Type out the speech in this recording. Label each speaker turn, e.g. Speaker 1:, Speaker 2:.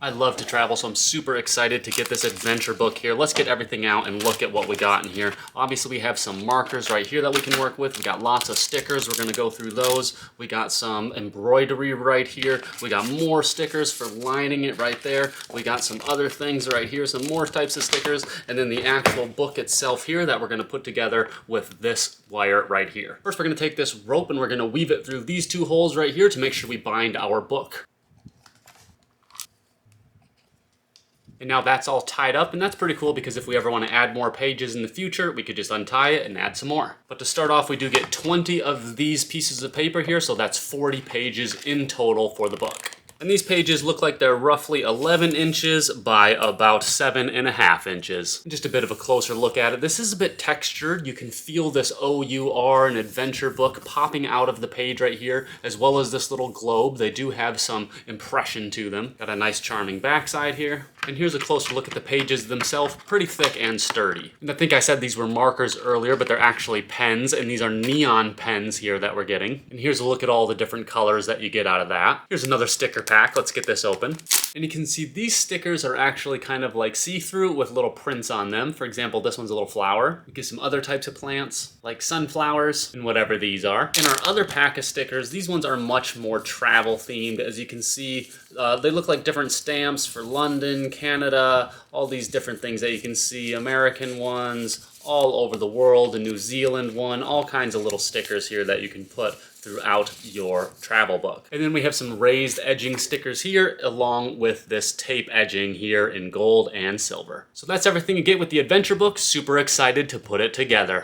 Speaker 1: I love to travel, so I'm super excited to get this adventure book here. Let's get everything out and look at what we got in here. Obviously, we have some markers right here that we can work with. We got lots of stickers. We're gonna go through those. We got some embroidery right here. We got more stickers for lining it right there. We got some other things right here, some more types of stickers, and then the actual book itself here that we're gonna put together with this wire right here. First, we're gonna take this rope and we're gonna weave it through these two holes right here to make sure we bind our book. And now that's all tied up, and that's pretty cool because if we ever want to add more pages in the future, we could just untie it and add some more. But to start off, we do get 20 of these pieces of paper here, so that's 40 pages in total for the book. And these pages look like they're roughly 11 inches by about 7.5 inches. Just a bit of a closer look at it. This is a bit textured. You can feel this OUR, an adventure book, popping out of the page right here, as well as this little globe. They do have some impression to them. Got a nice charming backside here. And here's a closer look at the pages themselves. Pretty thick and sturdy. And I think I said these were markers earlier, but they're actually pens, and these are neon pens here that we're getting. And here's a look at all the different colors that you get out of that. Here's another sticker pack. Let's get this open. And you can see these stickers are actually kind of like see-through with little prints on them. For example, this one's a little flower. We get some other types of plants like sunflowers and whatever these are. In our other pack of stickers, these ones are much more travel themed. As you can see, they look like different stamps for London, Canada, all these different things that you can see, American ones, all over the world, a New Zealand one, all kinds of little stickers here that you can put throughout your travel book. And then we have some raised edging stickers here, along with this tape edging here in gold and silver. So that's everything you get with the adventure book. Super excited to put it together.